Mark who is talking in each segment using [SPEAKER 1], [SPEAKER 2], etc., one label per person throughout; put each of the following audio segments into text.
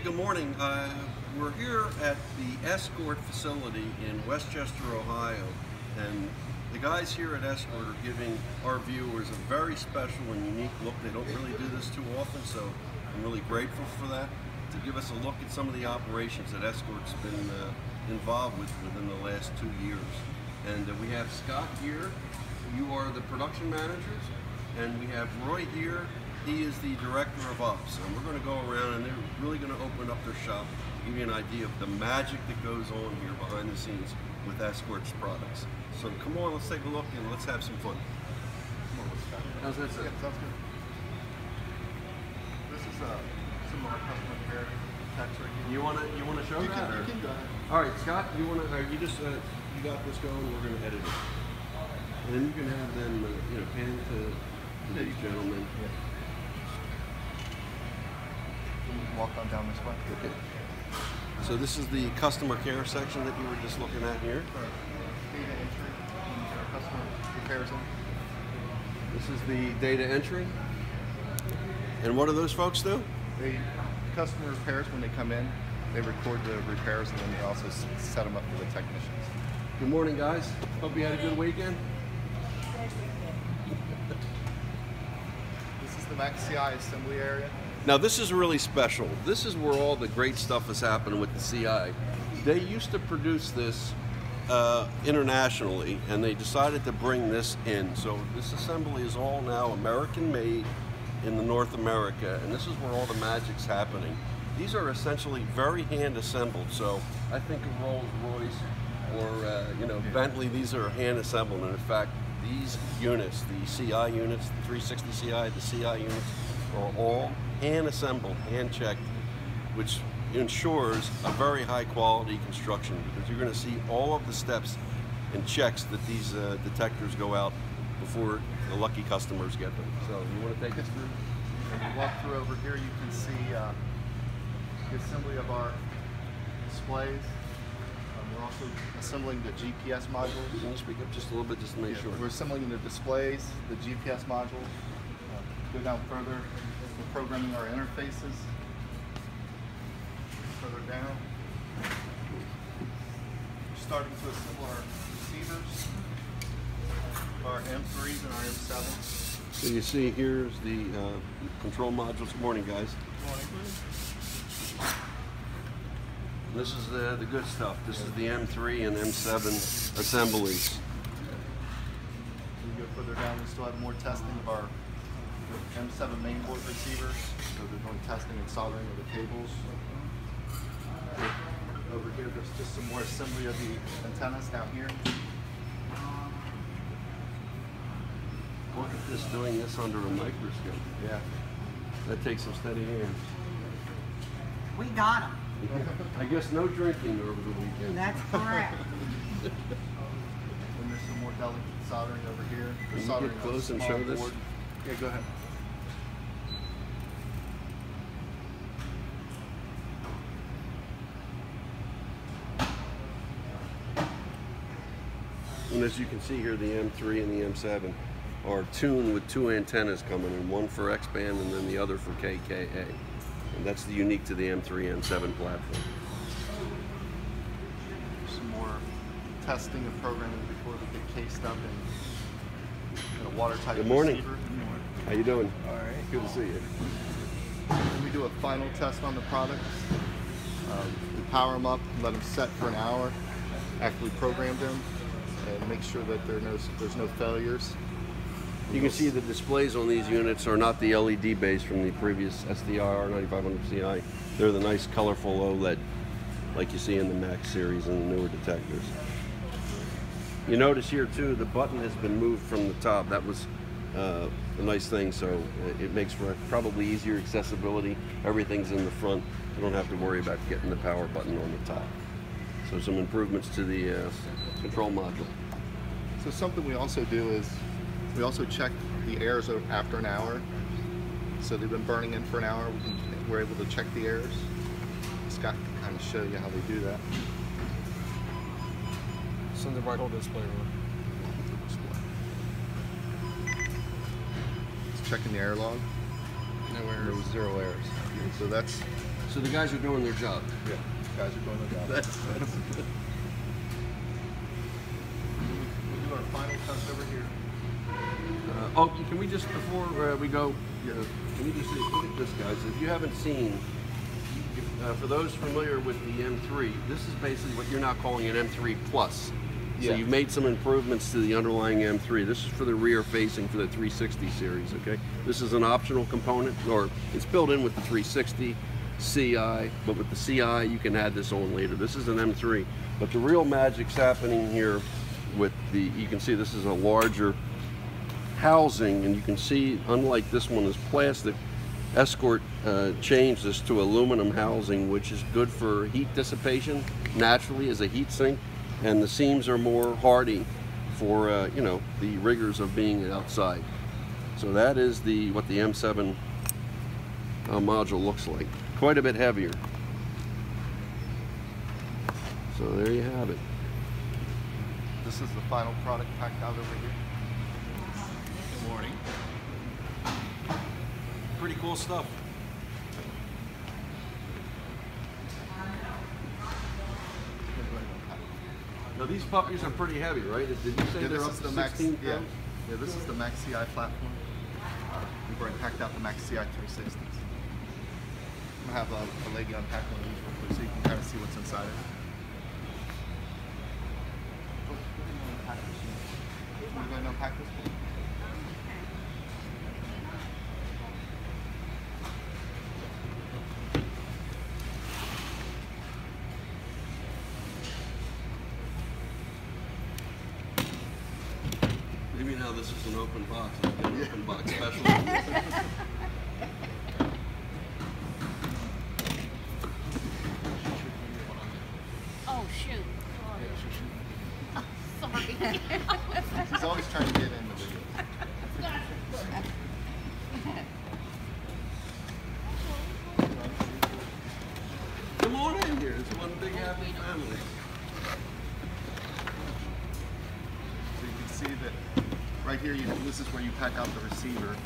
[SPEAKER 1] good morning. We're here at the Escort facility in Westchester, Ohio, and the guys here at Escort are giving our viewers a very special and unique look. They don't really do this too often, so I'm really grateful for that, to give us a look at some of the operations that Escort's been involved with within the last 2 years. And we have Scott here. You are the production managers, and we have Roy here. He is the director of ops, and we're going to go around and they're really going to open up their shop, give you an idea of the magic that goes on here behind the scenes with Escort's products. So come on, let's take a look and let's have some fun. Come on, let's go. How's that sound?
[SPEAKER 2] Yeah, sounds good. This is some of our customer care text right here.
[SPEAKER 1] You wanna show that?
[SPEAKER 2] You can go ahead.
[SPEAKER 1] All right, Scott, you got this going. We're going to edit it, and then you can have them pan to these gentlemen.
[SPEAKER 2] Yeah. Walk on down this way.
[SPEAKER 1] Okay. So this is the customer care section that you were just looking at here.
[SPEAKER 2] Data entry and our customer repairs them.
[SPEAKER 1] This is the data entry. And what do those folks do?
[SPEAKER 2] Customer repairs, when they come in, they record the repairs and then they also set them up for the technicians.
[SPEAKER 1] Good morning, guys. Hope you had a good weekend.
[SPEAKER 2] This is the Max CI assembly area.
[SPEAKER 1] Now this is really special. This is where all the great stuff is happening with the CI. They used to produce this internationally, and they decided to bring this in. So this assembly is all now American made in the North America, and this is where all the magic's happening. These are essentially very hand assembled. So I think of Rolls Royce or Bentley. These are hand assembled, and in fact, these units, the CI units, the 360 CI, the CI units, are all hand assembled, hand checked, which ensures a very high quality construction, because you're going to see all of the steps and checks that these detectors go out before the lucky customers get them. So you want to take us through?
[SPEAKER 2] When you walk through over here, you can see the assembly of our displays. We're also assembling the GPS modules.
[SPEAKER 1] Can you speak up just a little bit, just to make sure?
[SPEAKER 2] We're assembling the displays, the GPS modules. Go down further, we're programming our interfaces. Further down, we're starting to assemble our receivers, our M3s and our M7s.
[SPEAKER 1] So you see here's the control modules. Good morning, guys.
[SPEAKER 2] Good morning.
[SPEAKER 1] This is the good stuff. This is the M3 and M7 assemblies.
[SPEAKER 2] We go further down, we still have more testing of our M7 mainboard receivers. So they're doing testing and soldering of the cables. Over here, there's just some more assembly of the antennas down here.
[SPEAKER 1] Look at this, doing this under a microscope.
[SPEAKER 2] Yeah.
[SPEAKER 1] That takes some steady hands.
[SPEAKER 3] We got them.
[SPEAKER 1] I guess no drinking over the weekend.
[SPEAKER 3] That's correct.
[SPEAKER 2] And there's some more delicate soldering over here.
[SPEAKER 1] Can you
[SPEAKER 2] Soldering
[SPEAKER 1] get close
[SPEAKER 2] on a
[SPEAKER 1] and
[SPEAKER 2] small
[SPEAKER 1] show this?
[SPEAKER 2] board. Yeah, go ahead.
[SPEAKER 1] And as you can see here, the M3 and the M7 are tuned with 2 antennas coming in, one for X-band and then the other for KKA. And that's unique to the M3, M7 platform.
[SPEAKER 2] Some more testing and programming before we get cased up in a watertight
[SPEAKER 1] Good morning.
[SPEAKER 2] receiver. Good morning.
[SPEAKER 1] How you doing?
[SPEAKER 2] All right.
[SPEAKER 1] Good to see you.
[SPEAKER 2] Then we do a final test on the products. We power them up, let them set for an hour after we programmed them, and make sure that there's no failures.
[SPEAKER 1] You can see the displays on these units are not the LED based from the previous SDR 9500 CI. They're the nice colorful OLED like you see in the Max series and the newer detectors. You notice here too, the button has been moved from the top. That was a nice thing, so it makes for probably easier accessibility. Everything's in the front. You don't have to worry about getting the power button on the top. So some improvements to the control module.
[SPEAKER 2] So something we also do is we also check the airs after an hour. So they've been burning in for an hour. We're able to check the airs. Scott can kind of show you how they do that.
[SPEAKER 4] Send the right whole display room.
[SPEAKER 2] It's checking the air log.
[SPEAKER 4] No errors.
[SPEAKER 2] There was 0 errors. So that's
[SPEAKER 1] So the guys are doing their job.
[SPEAKER 2] Yeah, guys are doing their job.
[SPEAKER 1] That's
[SPEAKER 2] We'll do our final test over here.
[SPEAKER 1] oh, can we just, before we go, can you just see, look at this, guys. If you haven't seen, for those familiar with the M3, this is basically what you're now calling an M3 Plus. So
[SPEAKER 2] Yeah.
[SPEAKER 1] you've made some improvements to the underlying M3. This is for the rear facing for the 360 series, okay? This is an optional component, or it's built in with the 360 CI, but with the CI you can add this on later. This is an M3, but the real magic's happening here with the, you can see this is a larger housing, and you can see, unlike this one is plastic, Escort changed this to aluminum housing, which is good for heat dissipation naturally as a heat sink, and the seams are more hardy for you know, the rigors of being outside. So that is what the M7 module looks like. Quite a bit heavier. So there you have it.
[SPEAKER 2] This is the final product packed out over here.
[SPEAKER 5] Good morning. Pretty cool stuff.
[SPEAKER 1] Now these puppies are pretty heavy, right? Did you say
[SPEAKER 2] Yeah,
[SPEAKER 1] they're
[SPEAKER 2] this
[SPEAKER 1] up
[SPEAKER 2] is
[SPEAKER 1] to
[SPEAKER 2] the Max.
[SPEAKER 1] 16
[SPEAKER 2] Yeah,
[SPEAKER 1] pounds?
[SPEAKER 2] yeah. This is the Max CI platform. We've already packed out the Max CI 360s. I'm gonna have a lady unpack one of these real quick so you can kind of see what's inside it. You go ahead and unpack this one?
[SPEAKER 1] What do you mean now this is an open box? Like an open box special?
[SPEAKER 6] Oh, shoot. Oh, sorry.
[SPEAKER 2] She's always trying to get in the video.
[SPEAKER 1] Come on in here. It's one big happy family.
[SPEAKER 2] So you can see that right here, this is where you pack out the receiver.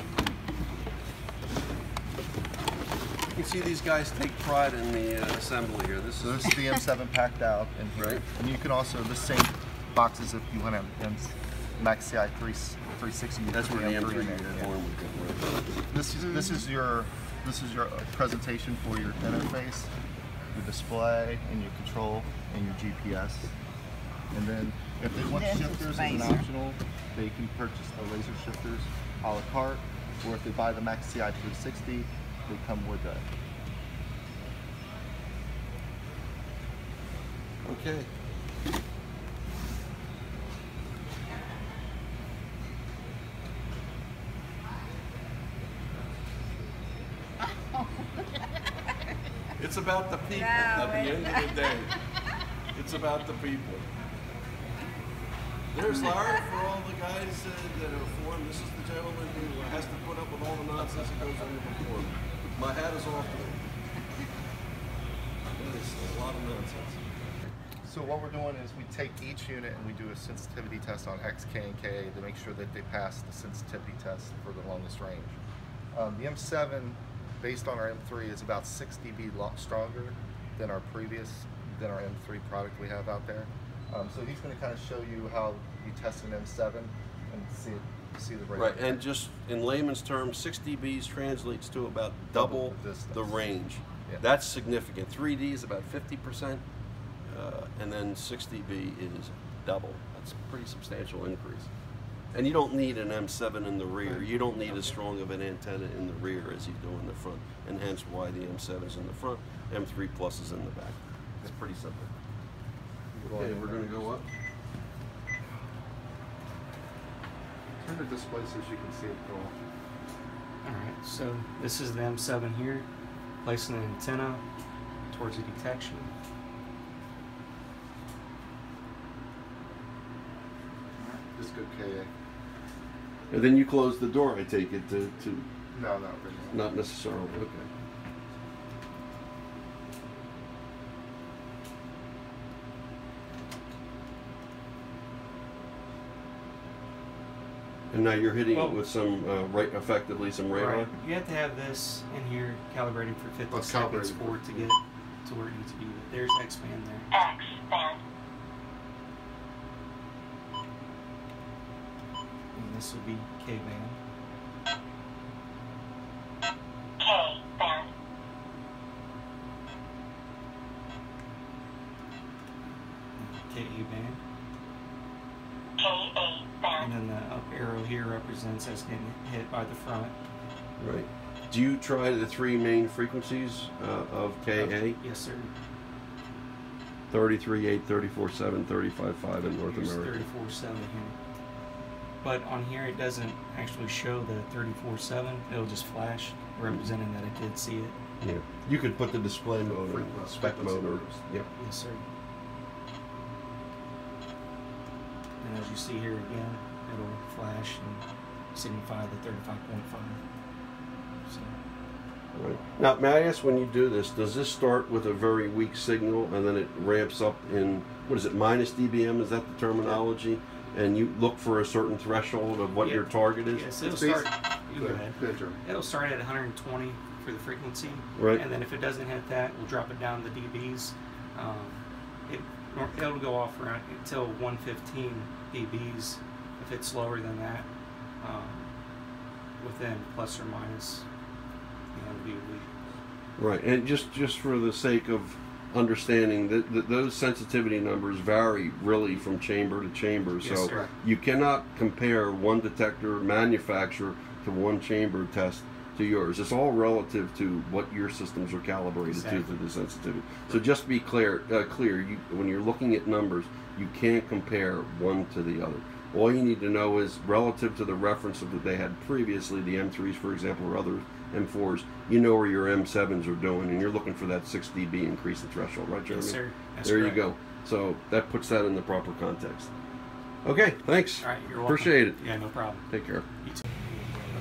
[SPEAKER 1] You can see these guys take pride in the assembly here. This
[SPEAKER 2] So
[SPEAKER 1] is
[SPEAKER 2] this is the M7 packed out in here.
[SPEAKER 1] Right.
[SPEAKER 2] And you can also, the same boxes if you want to Max CI 360. You
[SPEAKER 1] that's
[SPEAKER 2] put
[SPEAKER 1] where the
[SPEAKER 2] M3
[SPEAKER 1] M3
[SPEAKER 2] in there, yeah.
[SPEAKER 1] uniform would go.
[SPEAKER 2] This is your presentation for your interface, your display, and your control, and your GPS. And then if they want
[SPEAKER 3] This is
[SPEAKER 2] shifters as an
[SPEAKER 3] laser.
[SPEAKER 2] optional, they can purchase the laser shifters a la carte, or if they buy the Max CI 360, they come with that.
[SPEAKER 1] Okay. It's about the people at the end of the day. It's about the people. There's Larry for all the guys that are formed. This is the gentleman who has to put up with all the nonsense that goes on before. My hat is off to him. That is a lot of nonsense.
[SPEAKER 2] So what we're doing is we take each unit and we do a sensitivity test on X, K, and Ka to make sure that they pass the sensitivity test for the longest range. The M7, based on our M3, is about 6 dB stronger than our M3 product we have out there. So he's going to kind of show you how you test an M7 and see the rate.
[SPEAKER 1] Right, and just in layman's terms, 6 dBs translates to about double
[SPEAKER 2] the distance.
[SPEAKER 1] the range.
[SPEAKER 2] Yeah.
[SPEAKER 1] That's significant. 3D is about 50%, and then 6 dB is double. That's a pretty substantial increase. And you don't need an M7 in the rear. You don't need as strong of an antenna in the rear as you do in the front, and hence why the M7 is in the front, M3 Plus is in the back. It's pretty simple. Okay, we're going to go up.
[SPEAKER 2] Turn the display so you can see it go.
[SPEAKER 7] Alright, so this is the M7 here, placing an antenna towards the detection.
[SPEAKER 2] Just go Ka.
[SPEAKER 1] And then you close the door, I take it, to
[SPEAKER 2] No, not really.
[SPEAKER 1] not necessarily, okay. And now you're hitting
[SPEAKER 7] Well-
[SPEAKER 1] it with some, effectively some radar?
[SPEAKER 7] Right. You have to have this in here calibrating for 50
[SPEAKER 2] Oh,
[SPEAKER 7] seconds
[SPEAKER 2] calibrated.
[SPEAKER 7] for it to get to where it needs to be. But there's X-band there.
[SPEAKER 6] X-band.
[SPEAKER 7] And this will be K-band.
[SPEAKER 6] K-band.
[SPEAKER 7] KA-band.
[SPEAKER 6] K-A
[SPEAKER 7] And
[SPEAKER 6] band.
[SPEAKER 7] then the up arrow here represents us getting hit by the front.
[SPEAKER 1] Right. Do you try the three main frequencies of KA?
[SPEAKER 7] Yes, sir.
[SPEAKER 1] 33.8, 34.7, 35.5 in North
[SPEAKER 7] Here's
[SPEAKER 1] America.
[SPEAKER 7] 34.7 here. But on here it doesn't actually show the 34.7. It'll just flash, representing that it did see it.
[SPEAKER 1] Yeah. You could put the display mode or spec mode or, yeah.
[SPEAKER 7] Yes, sir. And as you see here again, it'll flash and signify the 35.5. So,
[SPEAKER 1] Right. Now, may I ask, when you do this, does this start with a very weak signal and then it ramps up in, what is it, minus dBm? Is that the terminology? And you look for a certain threshold of what
[SPEAKER 7] Yeah.
[SPEAKER 1] your target is?
[SPEAKER 7] yes, it'll
[SPEAKER 2] It's
[SPEAKER 7] start.
[SPEAKER 2] basi-
[SPEAKER 7] You go ahead.
[SPEAKER 2] Good, Jeremy.
[SPEAKER 7] It'll start at 120 for the frequency,
[SPEAKER 1] Right.
[SPEAKER 7] and then if it doesn't hit that, we'll drop it down to dBs. It'll go off around until 115 dBs. If it's lower than that, within plus or minus, it'll be a week.
[SPEAKER 1] Right. And just for the sake of understanding that those sensitivity numbers vary really from chamber to chamber.
[SPEAKER 7] Yes,
[SPEAKER 1] So
[SPEAKER 7] sir.
[SPEAKER 1] you cannot compare one detector manufacturer to one chamber test to yours. It's all relative to what your systems are calibrated
[SPEAKER 7] Exactly.
[SPEAKER 1] to the sensitivity. So just be clear. When you're looking at numbers, you can't compare one to the other. All you need to know is relative to the reference that they had previously, the M3s, for example, or other M4s, you know where your M7s are doing, and you're looking for that 6 dB increase in threshold, right, Jeremy?
[SPEAKER 7] Yes, sir. That's
[SPEAKER 1] There
[SPEAKER 7] correct.
[SPEAKER 1] you go. So that puts that in the proper context. Okay, thanks.
[SPEAKER 7] All right, you're welcome.
[SPEAKER 1] Appreciate it.
[SPEAKER 7] Yeah, no problem.
[SPEAKER 1] Take care.
[SPEAKER 7] You too.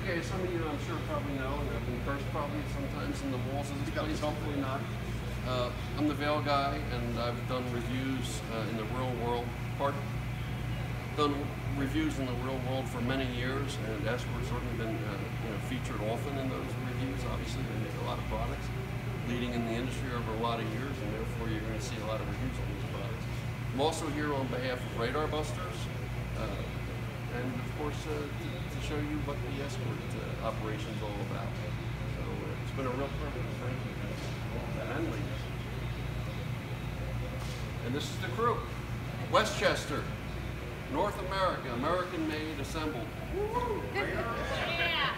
[SPEAKER 1] Okay, some of you I'm sure probably know, and I've been cursed probably sometimes in the walls of this place, hopefully not. I'm the Veil Guy, and I've done reviews in the real world. Done reviews in the real world for many years, and Escort's certainly been featured often in those reviews. Obviously, they make a lot of products, leading in the industry over a lot of years, and therefore you're going to see a lot of reviews on these products. I'm also here on behalf of RadarBusters, and of course to show you what the Escort operation is all about. So it's been a real privilege. Thank you. And ladies. And this is the crew. Westchester, North America, American made, assembled.
[SPEAKER 6] Yeah.